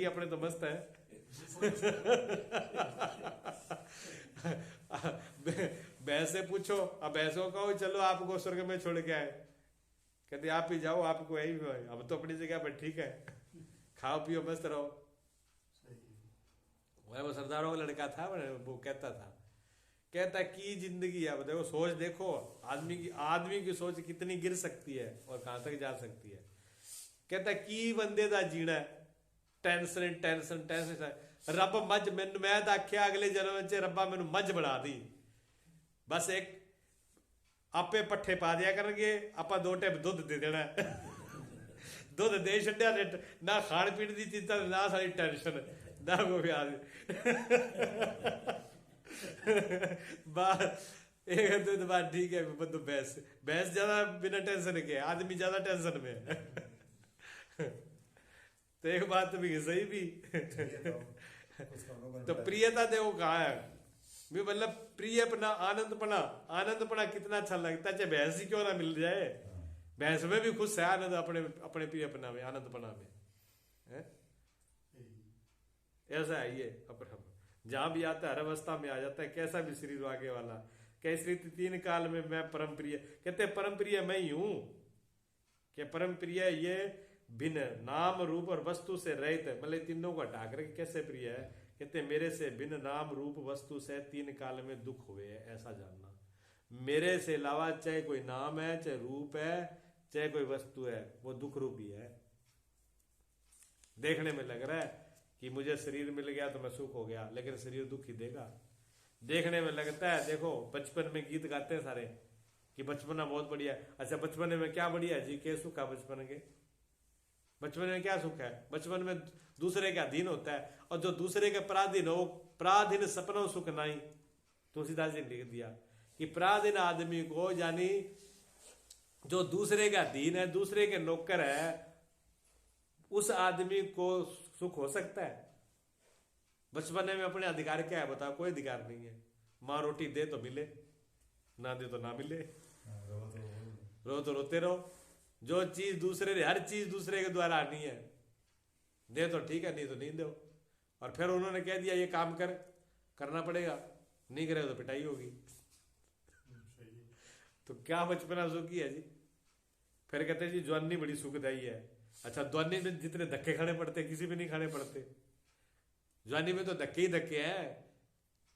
अपने तो मस्त है। भैंस से पूछो, अब भैंसों को कहो चलो आपको स्वर्ग में छोड़ के आए, कहते आप ही जाओ, आपको यही है, अब तो अपनी जगह पर ठीक है, खाओ पियो मस्त रहो। वो सरदारों का लड़का था, वो कहता था, कहता की जिंदगी है, देखो सोच देखो, आदमी की सोच कितनी गिर सकती है और कहां तक जा सकती है। कहता की बंदे दा जीना है, टेंशन टेंशन टेंशन, रब मज मैनू, मैं तो आख्या अगले जन्म च रब्बा मैनू मझ बना दी, बस एक आपे पट्ठे पा दिया करेंगे, आप दो टिप दुध दे देना दुध दे छड्या, ना खाण पीण की चिंता, ना सारी टेंशन, ना कोई प्याज बस एक दूध बात ठीक है, बंदो भैंस भैंस ज्यादा बिना टेंशन के, आदमी ज्यादा टेंशन में है। तो एक बात भी सही भी। तो प्रियता देखो कहा है भी, मतलब प्रियपना, आनंदपना, आनंदपना कितना अच्छा लगता है, चाहे भैंस ही क्यों ना मिल जाए, भैंस में भी खुश है आनंद, अपने अपने प्रियपना में, आनंदपना में है? ऐसा है ये अपरम, जहां भी आता है हर अवस्था में आ जाता है, कैसा भी शरीर आगे वाला, कैसी तीन काल में मैं परम प्रिय, कहते परम प्रिय मैं ही हूं, क्या परम प्रिय ये भिन्न नाम रूप और वस्तु से रहित है, मतलब तीनों को हटा कर कैसे प्रिय है, कहते मेरे से भिन्न नाम रूप वस्तु से तीन काल में दुख हुए है, ऐसा जानना। मेरे से अलावा चाहे कोई नाम है, चाहे रूप है, चाहे कोई वस्तु है, वो दुख रूपी है। देखने में लग रहा है कि मुझे शरीर मिल गया तो मैं सुख हो गया, लेकिन शरीर दुख ही देगा। देखने में लगता है, देखो बचपन में गीत गाते हैं सारे कि बचपना बहुत बढ़िया है, अच्छा बचपन में क्या बढ़िया है जी, क्या सुख है बचपन के, बचपन में क्या सुख है, बचपन में दूसरे का अधीन होता है, और जो दूसरे के पराधीन हो, पराधीन सपनों सुख नहीं, तुलसीदास जी ने लिख दिया कि पराधीन आदमी को, यानी जो दूसरे का अधीन है, दूसरे के नौकर है, उस आदमी को सुख हो सकता है। बचपन में अपने अधिकार क्या है बताओ, कोई अधिकार नहीं है, माँ रोटी दे तो मिले, ना दे तो ना मिले, रो तो रोते रहो, जो चीज दूसरे, हर चीज दूसरे के द्वारा आनी है, दे तो ठीक है, नहीं तो नहीं दो, और फिर उन्होंने कह दिया ये काम कर, करना पड़ेगा, नहीं करेगा तो पिटाई होगी। तो क्या बचपना सुखी है जी। फिर कहते हैं जी जवानी बड़ी सुखदायी है, अच्छा जवानी में जितने धक्के खाने पड़ते किसी में नहीं खाने पड़ते, जवानी में तो धक्के ही धक्के हैं,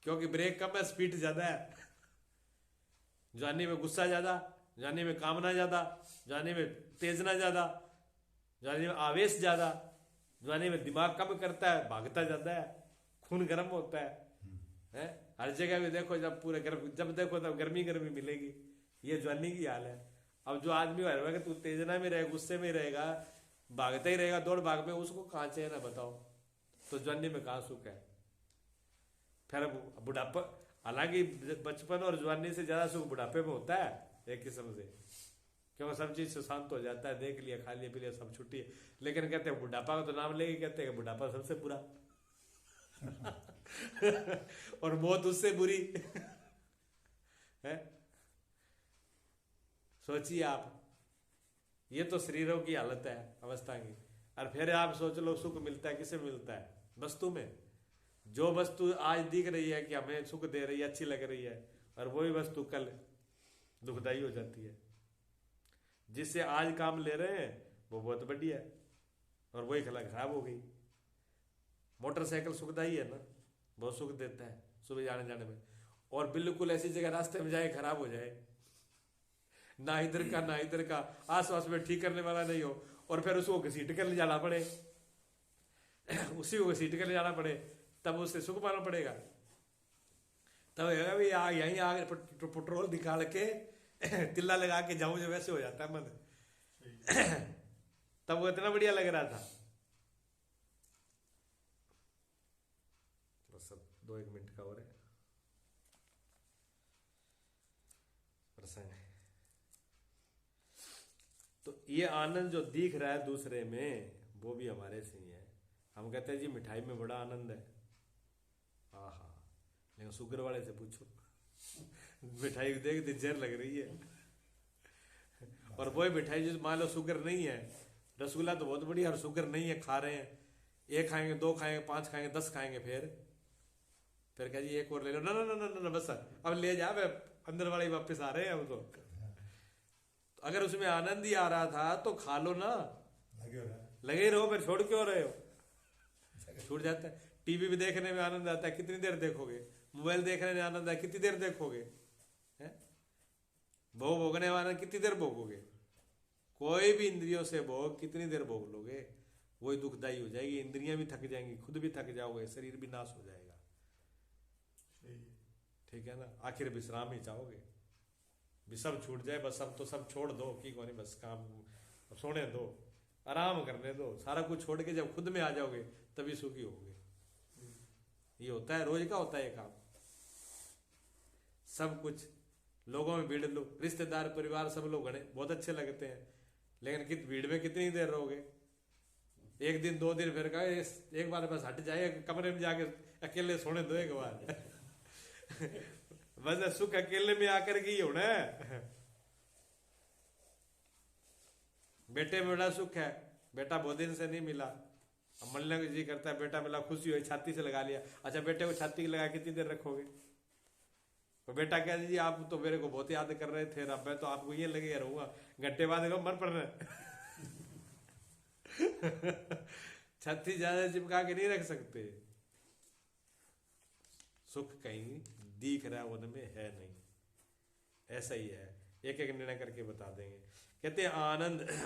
क्योंकि ब्रेक कम है, स्पीड ज्यादा है, जवानी में गुस्सा ज्यादा, जवानी में कामना ज्यादा, जवानी में तेजना ज्यादा, जवानी में आवेश ज्यादा, जवानी में दिमाग कम करता है, भागता ज्यादा है, खून गर्म होता है? हर जगह भी देखो, जब पूरे गर्म, जब देखो तब गर्मी गर्मी मिलेगी, ये जवानी की हाल है। अब जो आदमी हर तू तेजना में रहेगा, गुस्से में रहेगा, भागता ही रहेगा दौड़ भाग में, उसको कहाँ चैन है बताओ, तो जवानी में कहाँ सुख है। फिर बुढ़ापा, हालांकि बचपन और जवानी से ज्यादा सुख बुढ़ापे में होता है एक किस्म से, क्योंकि सब चीज से शांत हो जाता है, देख लिया, खा लिया, पी लिया, सब छुट्टी है। लेकिन कहते हैं बुढ़ापा का तो नाम लेके कहते हैं बुढ़ापा सबसे बुरा और मौत उससे बुरी है। सोचिए आप, ये तो शरीरों की हालत है, अवस्था की। और फिर आप सोच लो सुख मिलता है किसे मिलता है, वस्तु में। जो वस्तु आज दिख रही है कि हमें सुख दे रही है, अच्छी लग रही है, और वही वस्तु कल दुखदाई हो जाती है। जिससे आज काम ले रहे हैं वो बहुत बढ़िया है, और वही खराब हो गई। मोटरसाइकिल सुखदाई है ना, बहुत सुख देता है सुबह जाने जाने में, और बिल्कुल ऐसी जगह रास्ते में जाए खराब हो जाए, ना इधर का ना इधर का, आसपास में ठीक करने वाला नहीं हो, और फिर उसको घसीट कर ले जाना पड़े उसी को घसीट कर ले जाना पड़े, तब उससे सुख पाना पड़ेगा। तब यहीं आगे पेट्रोल निकाल के तिल्ला लगा के जाऊं, जो वैसे हो जाता है मन तब वो इतना बढ़िया लग रहा था। बस अब 2-1 मिनट का और है प्रसंग है। तो ये आनंद जो दिख रहा है दूसरे में, वो भी हमारे से ही है। हम कहते हैं जी मिठाई में बड़ा आनंद है, आहा, लेकिन शुगर वाले से पूछो मिठाई देख जहर लग रही है और वही मिठाई जो मान लो शुगर नहीं है, रसगुल्ला तो बहुत बढ़िया और शुगर नहीं है, खा रहे हैं, एक खाएंगे, दो खाएंगे, 5 खाएंगे, 10 खाएंगे, फिर कह जी एक और ले लो, ना ना ना ना ना बस अब ले जा, अंदर वाले वापस आ रहे हैं हम तो अगर उसमें आनंद ही आ रहा था तो खा लो ना, लगे ही रहो, फिर छोड़ क्यों रहे हो? छूट जाता है। टीवी भी देखने में आनंद आता है, कितनी देर देखोगे? मोबाइल देखने में आनंद है, कितनी देर देखोगे? भोग भोगने वाला कितनी देर भोगोगे? कोई भी इंद्रियों से भोग कितनी देर भोग लोगे? वही दुखदाई हो जाएगी, इंद्रियां भी थक जाएंगी, खुद भी थक जाओगे, शरीर भी नाश हो जाएगा। ठीक है ना? आखिर विश्राम ही चाहोगे, भी सब छूट जाए, बस अब तो सब छोड़ दो कि कौन, बस काम सोने दो, आराम करने दो, सारा कुछ छोड़ के जब खुद में आ जाओगे तभी सुखी होगे। ये होता है, रोज का होता है ये काम। सब कुछ लोगों में भीड़ लो, रिश्तेदार परिवार सब लोग घने बहुत अच्छे लगते हैं, लेकिन भीड़ में कितनी देर रहोगे? एक दिन 2 दिन, फिर कहा एक बार बस हट जाए, कमरे में जाके अकेले सोने दो एक बार बस सुख अकेले में आकर के ही होना है। बेटे में बड़ा सुख है, बेटा बहुत दिन से नहीं मिला, अब मिलने को जी करता है, बेटा मिला, खुशी हुई, छाती से लगा लिया। अच्छा बेटे को छाती लगा कितनी देर रखोगे? तो बेटा कह दीजिए आप तो मेरे को बहुत याद कर रहे थे, अब मैं तो आपको ये लगे रहूंगा, घंटे बाद मन पड़ रहा छाती ज्यादा चिपका के नहीं रख सकते। सुख कहीं दिख रहा है, उनमें है नहीं, ऐसा ही है। एक एक निर्णय करके बता देंगे। कहते हैं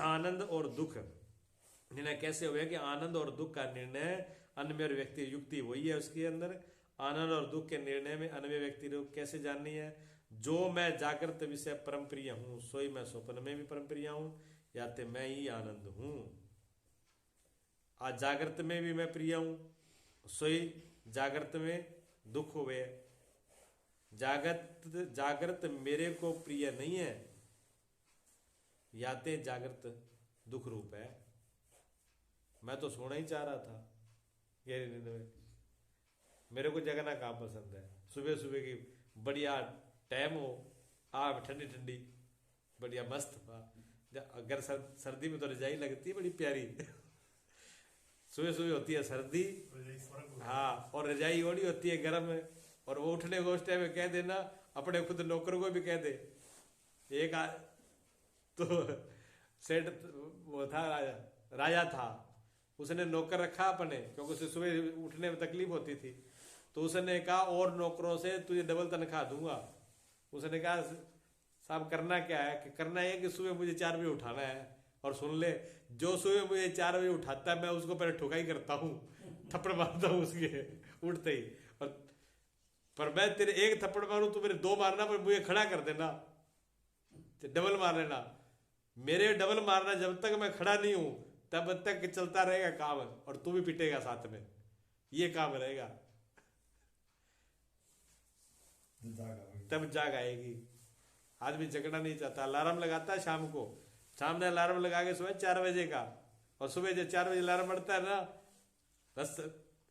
आनंद और दुख निर्णय कैसे हुए कि आनंद और दुख का निर्णय अन्य व्यक्ति, युक्ति वही है उसके अंदर। आनंद और दुख के निर्णय में अन्य व्यक्ति को कैसे जाननी है? जो मैं जागृत विषय परम प्रिय हूं, सोई मैं स्वप्न में भी परम प्रिय हूं, या तो मैं ही आनंद हूं। आज जागृत में भी मैं प्रिय हूं, सोई जागृत में दुख हुए। जागृत मेरे को प्रिय नहीं है, याते जागृत दुख रूप है। मैं तो सोना ही चाह रहा था गहरी नींद में, मेरे को जगना काम पसंद है। सुबह सुबह की बढ़िया टाइम हो, आग ठंडी ठंडी बढ़िया मस्त। अगर सर्दी में तो रजाई लगती है बड़ी प्यारी सुबह सुबह होती है सर्दी, हाँ, और रजाई ओढ़ी होती है गर्म में, और वो उठने को उस टाइम में कह देना, अपने खुद नौकर को भी कह दे। एक तो सेठ वो था, राजा था, उसने नौकर रखा अपने, क्योंकि उसे सुबह उठने में तकलीफ होती थी, तो उसने कहा और नौकरों से तुझे डबल तनख्वाह दूंगा। उसने कहा साहब करना क्या है? कि करना है कि सुबह मुझे 4 बजे उठाना है, और सुन ले, जो सुबह मुझे 4 बजे उठाता है मैं उसको पहले ठुकाई करता हूँ, थप्पड़ मारता हूँ उसके उठते ही। और पर मैं तेरे एक थप्पड़ मारूं तो मेरे 2 मारना, पर मुझे खड़ा कर देना, डबल मार लेना। मेरे डबल मारना जब तक मैं खड़ा नहीं हूं तब तक चलता रहेगा काम, और तू भी पिटेगा साथ में, ये काम रहेगा, तब जाग आएगी। आदमी जगना नहीं चाहता, अलार्म लगाता है शाम को, सामने अलार्म लगा के सुबह 4 बजे का, और सुबह जब 4 बजे अलार्म बढ़ता है ना, बस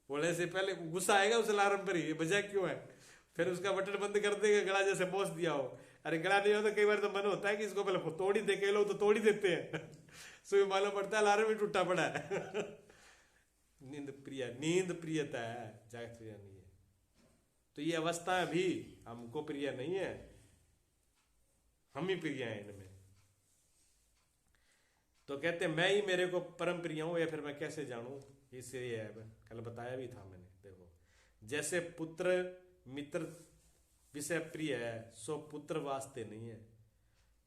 बोलने से पहले गुस्सा आएगा उस अलार्म पर ही, ये बजा क्यों है? फिर उसका बटन बंद कर देगा, गला जैसे बोस दिया हो। अरे गला नहीं हो तो कई बार तो मन होता है कि इसको पहले तोड़ ही दे, कई लोग तो तोड़ ही देते हैं सुबह मालूम पड़ता है अलार्म ही टूटा पड़ा है नींद प्रियता है, जागृत प्रिय नहीं है। तो ये अवस्था भी हमको प्रिय नहीं है, हम ही प्रिय हैं इनमें। तो कहते मैं ही मेरे को परम प्रिय हूं, या फिर मैं कैसे जानूं? इसलिए कल बताया भी था मैंने। देखो, जैसे पुत्र मित्र विषय प्रिय है, सो पुत्र वास्ते नहीं है।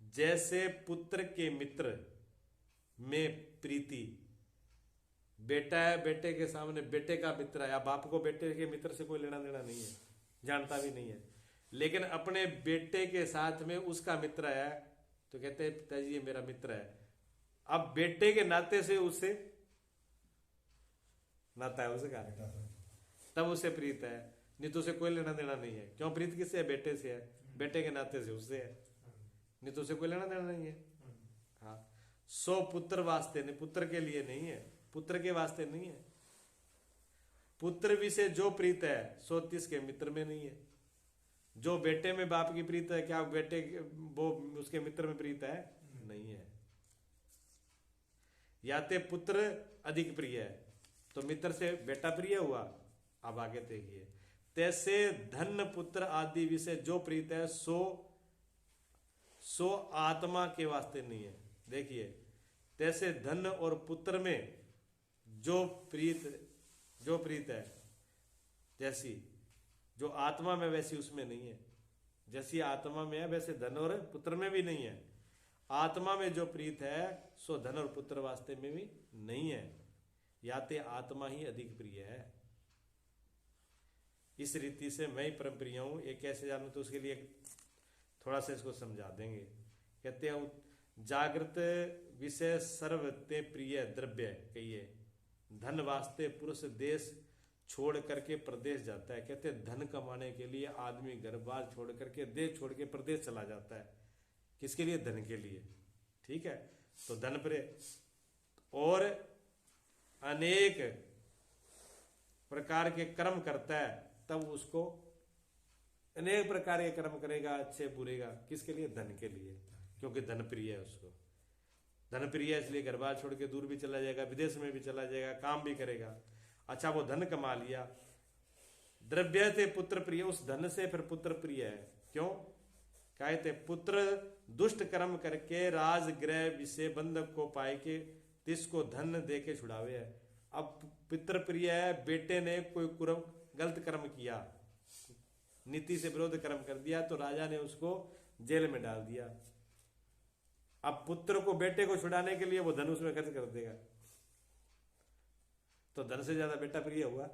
जैसे पुत्र के मित्र में प्रीति, बेटा है बेटे के सामने बेटे का मित्र है, या बाप को बेटे के मित्र से कोई लेना देना नहीं है, जानता भी नहीं है, लेकिन अपने बेटे के साथ में उसका मित्र है तो कहते हैं पिताजी ये मेरा मित्र है। अब बेटे के नाते से उससे नाता है उसका, तब उसे प्रीत है, नहीं तो उसे कोई लेना देना नहीं है। क्यों? प्रीत किससे है? बेटे से है, बेटे के नाते से उससे है, नहीं तो उसे कोई लेना देना नहीं है। हाँ, सो पुत्र वास्ते नहीं, पुत्र के लिए नहीं है, पुत्र के वास्ते नहीं है। पुत्र विषय जो प्रीत है सो तिसके मित्र में नहीं है। जो बेटे में बाप की प्रीत है, क्या बेटे वो उसके मित्र में प्रीत है? नहीं है। या ते पुत्र अधिक प्रिय है, तो मित्र से बेटा प्रिय हुआ। अब आगे देखिए, तैसे धन पुत्र आदि विषय जो प्रीत है सो आत्मा के वास्ते नहीं है। देखिए, तैसे धन और पुत्र में जो प्रीत है, जैसी जो आत्मा में वैसी उसमें नहीं है। जैसी आत्मा में है वैसे धन और पुत्र में भी नहीं है। आत्मा में जो प्रीत है सो धन और पुत्र वास्ते में भी नहीं है, याते आत्मा ही अधिक प्रिय है। इस रीति से मैं ही परम प्रिय हूं, ये कैसे जानू, तो उसके लिए थोड़ा सा इसको समझा देंगे। कहते हैं जागृत विषय सर्वते प्रिय द्रव्य, कहिए धन वास्ते पुरुष देश छोड़ करके प्रदेश जाता है। कहते हैं धन कमाने के लिए आदमी घर बार छोड़ करके देश छोड़ के प्रदेश चला जाता है। किसके लिए? धन के लिए। ठीक है, तो धन प्रिय और अनेक प्रकार के कर्म करता है, तब उसको अनेक प्रकार के कर्म करेगा, अच्छे बुरे का। किसके लिए? धन के लिए, क्योंकि धन प्रिय है उसको। धन प्रिय है इसलिए घर बार छोड़ के दूर भी चला जाएगा, विदेश में भी चला जाएगा, काम भी करेगा। अच्छा, वो धन कमा लिया, द्रव्य से पुत्र प्रिय, उस धन से फिर पुत्र प्रिय है। क्यों? कहते पुत्र दुष्ट कर्म करके राजगृह विषय बंधक को पाए के तिसको धन दे के छुड़ावे है। अब पितृ प्रिय है, बेटे ने कोई गलत कर्म किया, नीति से विरोध कर्म कर दिया, तो राजा ने उसको जेल में डाल दिया। अब पुत्र को, बेटे को छुड़ाने के लिए वो धन उसमें खर्च कर देगा, तो धन से ज्यादा बेटा प्रिय हुआ,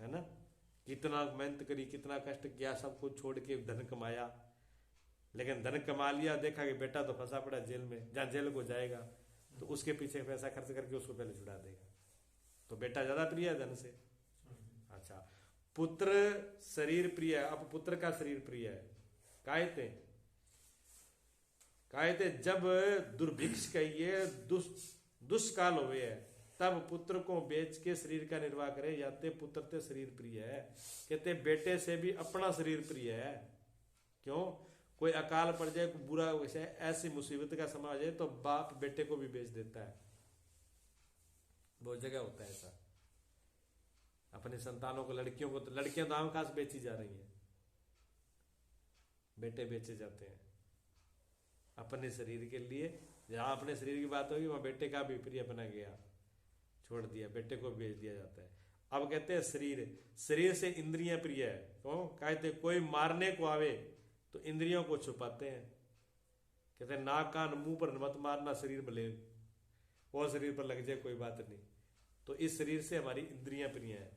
है ना। कितना मेहनत करी, कितना कष्ट किया, सब कुछ छोड़ के धन कमाया, लेकिन धन कमा लिया, देखा कि बेटा तो फंसा पड़ा जेल में, जहां जेल को जाएगा तो उसके पीछे पैसा खर्च करके उसको पहले छुड़ा देगा, तो बेटा ज्यादा प्रिय है धन से। अच्छा, पुत्र शरीर प्रिय है। अब पुत्र का शरीर प्रिय है, कहते जब दुर्भिक्ष कहिए दुष्काल हुए है, तब पुत्र को बेच के शरीर का निर्वाह करे, याते पुत्र ते शरीर प्रिय है। कहते बेटे से भी अपना शरीर प्रिय है। क्यों? कोई अकाल पड़ जाए, कोई बुरा विषय, ऐसी मुसीबत का समय आ जाए, तो बाप बेटे को भी बेच देता है। बहुत जगह होता है ऐसा, अपनी संतानों को, लड़कियों को, तो लड़कियां दाम खास बेची जा रही हैं, बेटे बेचे जाते हैं अपने शरीर के लिए। जहां अपने शरीर की बात होगी वहां बेटे का भी प्रिय बना गया, छोड़ दिया, बेटे को बेच दिया जाता है। अब कहते हैं शरीर से इंद्रियां प्रिय है। क्यों? कहते कोई मारने को आवे तो इंद्रियों को छुपाते हैं। कहते हैं नाक कान मुंह पर मत मारना, शरीर में ले, वो शरीर पर लग जाए कोई बात नहीं। तो इस शरीर से हमारी इंद्रियां प्रिय है।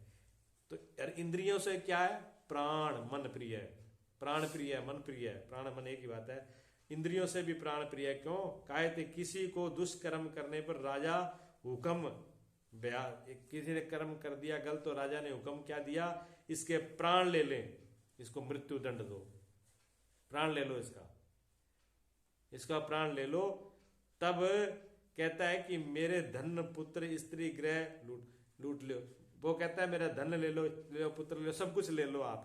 तो यार इंद्रियों से क्या है? प्राण मन प्रिय है, प्राण प्रिय है, मन प्रिय है। प्राण मन एक ही बात है। इंद्रियों से भी प्राण प्रिय है। क्यों? कहते किसी को दुष्कर्म करने पर राजा हुक्म किसी ने कर्म कर दिया गलत, तो राजा ने हुक्म क्या दिया? इसके प्राण ले लें, इसको मृत्यु दंड दो, प्राण ले लो, इसका प्राण ले लो। तब कहता है कि मेरे धन पुत्र स्त्री गृह लूट लो। वो कहता है मेरा धन ले लो, पुत्र ले लो, सब कुछ ले लो आप,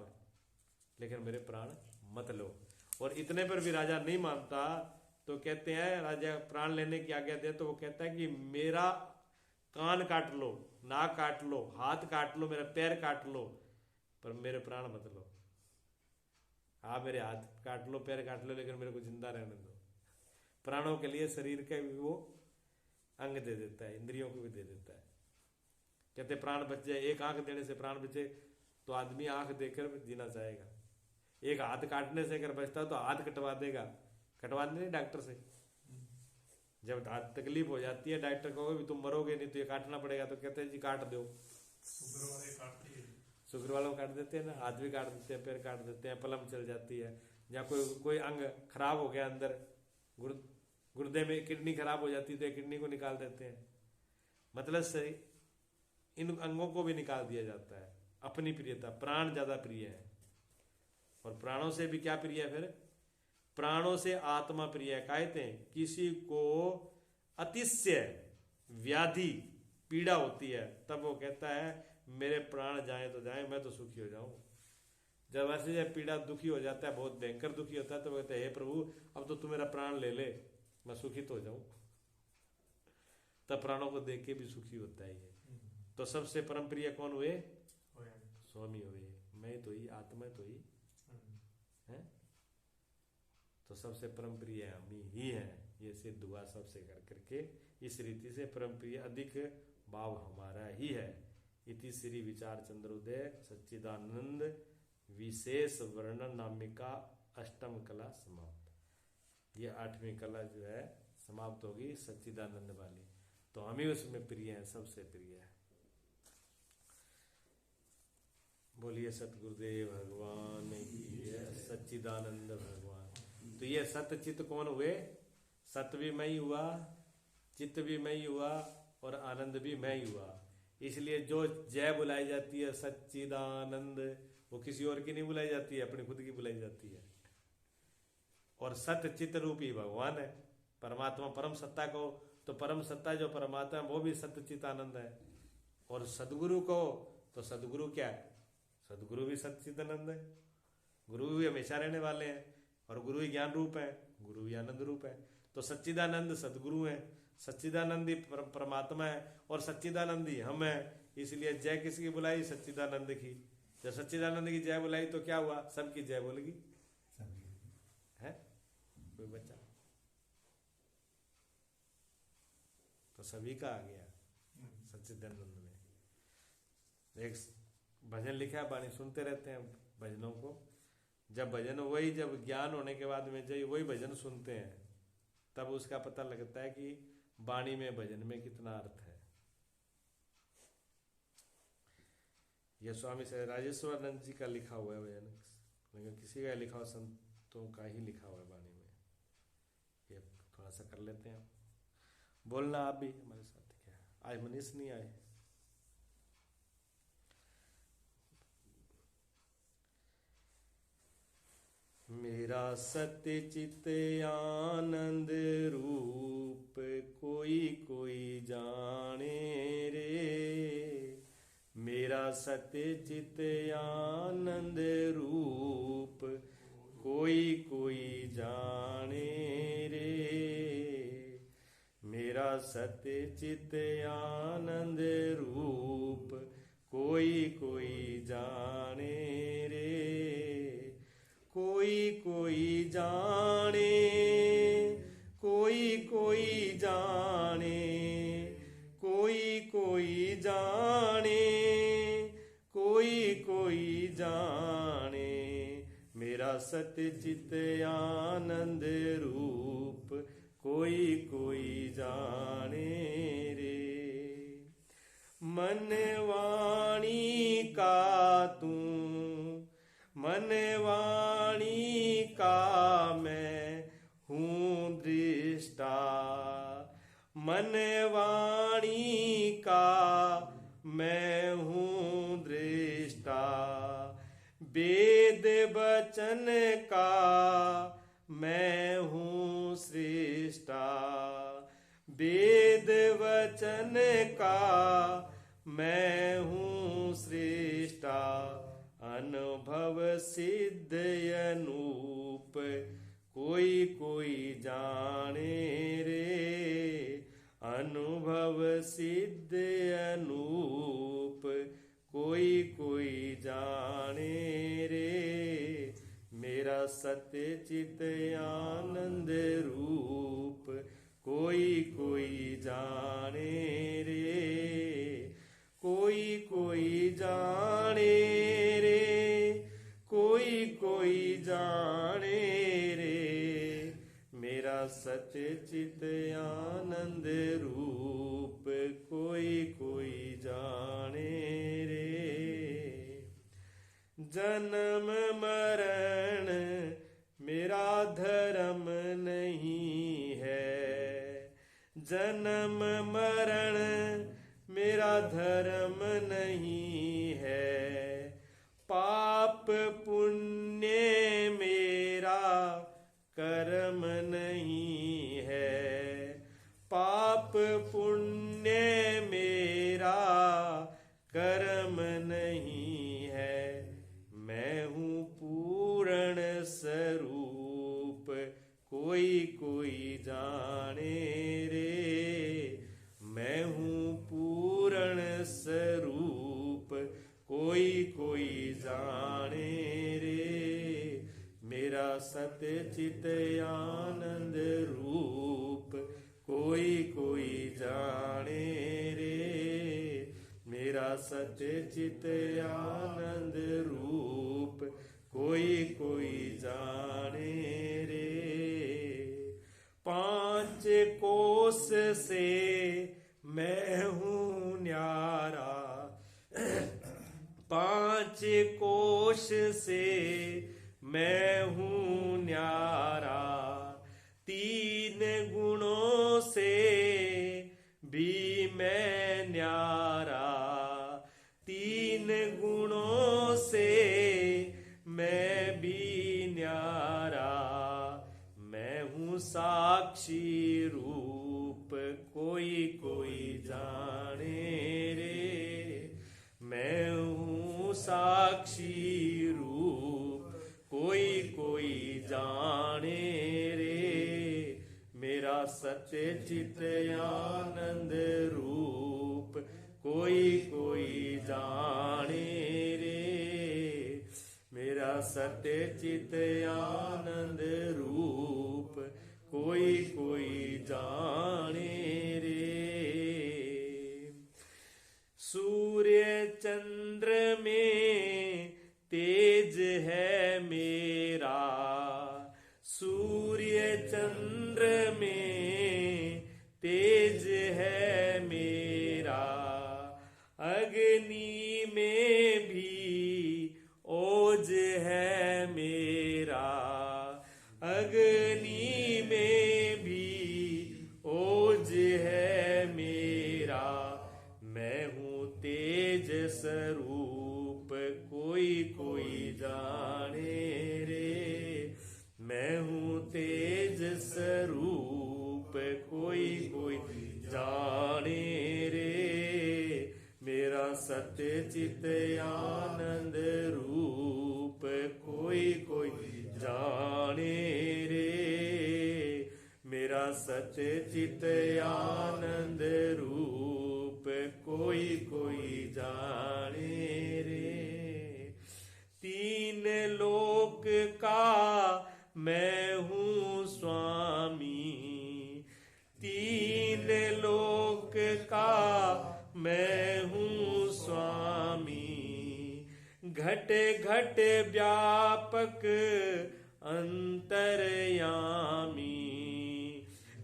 लेकिन मेरे प्राण मत लो। और इतने पर भी राजा नहीं मानता, तो कहते हैं राजा प्राण लेने की आज्ञा दे, तो वो कहता है कि मेरा कान काट लो, नाक काट लो, हाथ काट लो, मेरा पैर काट लो, पर मेरे प्राण मत लो। हाँ, मेरे हाथ काट लो, पैर काट लो, लेकिन मेरे को जिंदा रहने दो। प्राणों के लिए शरीर का भी वो अंग दे देता है, इंद्रियों को भी दे देता है। कहते प्राण बच जाए, एक आंख देने से प्राण बचे, तो आदमी आंख देकर जीना चाहेगा। एक हाथ काटने से अगर बचता तो हाथ कटवा देगा, कटवा नहीं डॉक्टर से। जब हाथ तकलीफ हो जाती है, डॉक्टर कहोगे भी तुम मरोगे नहीं तो ये काटना पड़ेगा, तो कहते हैं जी काट दो। शुगर वालों काट देते हैं ना, हाथ भी काट देते हैं, पैर काट देते हैं, पलम चल जाती है, या कोई अंग खराब हो गया, अंदर गुर्दे में किडनी खराब हो जाती है तो किडनी को निकाल देते हैं। मतलब सही इन अंगों को भी निकाल दिया जाता है। अपनी प्रियता, प्राण ज्यादा प्रिय है। और प्राणों से भी क्या प्रिय है? फिर प्राणों से आत्मा प्रिय है। कहते हैं किसी को अतिशय व्याधि पीड़ा होती है, तब वो कहता है मेरे प्राण जाए तो जाए, मैं तो सुखी हो जाऊं। जब ऐसे जब पीड़ा दुखी हो जाता है, बहुत भयंकर दुखी होता है, तो वो कहते हैं हे प्रभु अब तो तू मेरा प्राण ले ले, मैं सुखी तो हो जाऊं। तब प्राणों को देख के भी सुखी होता ही है। तो सबसे परम प्रिय कौन हुए? स्वामी हुए। मैं तो ही, आत्मा तो ही है। तो सबसे परम प्रिय हम ही है, ये सिद्ध हुआ सबसे कर करके। इस रीति से परम प्रिय अधिक भाव हमारा ही है। इति श्री विचार चंद्रोदय सच्चिदानंद विशेष वर्णन नामिका अष्टम कला समाप्त। ये 8वीं कला जो है समाप्त होगी सच्चिदानंद वाली। तो हम ही उसमें प्रिय हैं, सबसे प्रिय है। बोलिए सतगुरुदेव भगवान की जय, सच्चिदानंद भगवान। तो ये सत्य चित्त कौन हुए? सत्य भी मैं ही हुआ, चित्त भी मैं ही हुआ और आनंद भी मैं ही हुआ। इसलिए जो जय बुलाई जाती है सच्चिदानंद, वो किसी और की नहीं बुलाई जाती है, अपनी खुद की बुलाई जाती है। और सत्य चित्त रूपी भगवान है, परमात्मा परम सत्ता को, तो परम सत्ता जो परमात्मा है वो भी सत्य चित्त आनंद है। और सदगुरु को, तो सदगुरु क्या है? सदगुरु भी सत्य चित्त आनंद है। गुरु भी हमेशा रहने वाले हैं और गुरु ही ज्ञान रूप है, गुरु ही आनंद रूप है। तो सच्चिदानंद सदगुरु है, सच्चिदानंदी परमात्मा है और सच्चिदानंदी हम है। इसलिए जय किसकी बुलाई? सच्चिदानंद की। जब सच्चिदानंद की जय बुलाई तो क्या हुआ? सबकी जय बोलेगी है, कोई बच्चा तो सभी का आ गया सच्चिदानंद में। एक भजन लिखा है, वाणी सुनते रहते हैं भजनों को। जब भजन वही, जब ज्ञान होने के बाद में जब वही भजन सुनते हैं तब उसका पता लगता है कि वाणी में भजन में कितना अर्थ है। यह स्वामी से राजेश्वरानंद जी का लिखा हुआ है भजन, लेकिन किसी का लिखा हुआ संतों का ही लिखा हुआ है वाणी में। ये थोड़ा सा कर लेते हैं, बोलना आप भी हमारे साथ। क्या आज मनीष नहीं आए? मेरा सत्य चित आनंद रूप कोई कोई जाने रे। मेरा सत्य चित आनंद रूप कोई कोई जाने रे। मेरा सत्य चित आनंद रूप कोई कोई जाने रे। कोई कोई जाने, कोई कोई जाने, कोई कोई जाने, कोई कोई जाने। मेरा सत्य चित आनंद रूप कोई कोई जाने रे। मन वाणी का तू, मन वाणी का मैं हूँ दृष्टा। मन वाणी का मैं हूँ दृष्टा। वेद वचन का मैं हूँ सृष्टा। वेद वचन का मैं हूँ सृष्टा। अनुभव सिद्ध अनूप कोई कोई जाने रे। अनुभव सिद्ध अनूप कोई कोई जाने रे। मेरा सत्य चित आनंद रूप कोई कोई जाने रे। कोई कोई जाने रे, कोई कोई जाने रे। मेरा सत्य चित आनंद रूप कोई कोई जाने रे। जन्म मरण मेरा धर्म नहीं है। जन्म मरण मेरा धर्म नहीं है। पाप पुण्य मेरा कर्म नहीं है। पाप पुण्य मेरा कर्म नहीं है। मैं हूँ पूर्ण स्वरूप कोई कोई जाने रे। सत्य चित आनंद रूप कोई कोई जाने रे। पांच कोस से मैं हूँ न्यारा, पांच कोश से मैं हूँ न्यारा, तीन गुणों से भी मैं न्यारा, तीन गुणों से मैं भी न्यारा। मैं हूँ साक्षी रूप कोई कोई जाने रे। मैं हूँ साक्षी रूप कोई कोई जाने रे। मेरा सत्य चित आनंद रूप कोई कोई जाने रे। मेरा सत्य चित आनंद रूप कोई कोई जाने रे। सूर्य चंद्र में तेज है मेरा, सूर्य चंद्र में तेज है मेरा, अग्नि में भी ओज है मेरा, अग्नि में भी ओज है मेरा। मैं हूँ तेज स्वरूप कोई कोई जाने रे। मैं हूँ तेज स्वरूप कोई कोई जाने रे। मेरा सत्य चित आनंद रूप कोई कोई जाने रे। मेरा सत्य चित आनंद रूप कोई कोई जाने रे। तीन लोक का मैं हूँ स्वामी, तीन लोक का मैं हूँ स्वामी, घट घट व्यापक अंतर्यामी,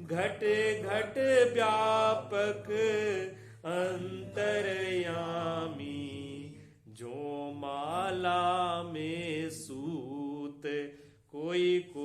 घट घट व्यापक अंतर्यामी। जो माला में सू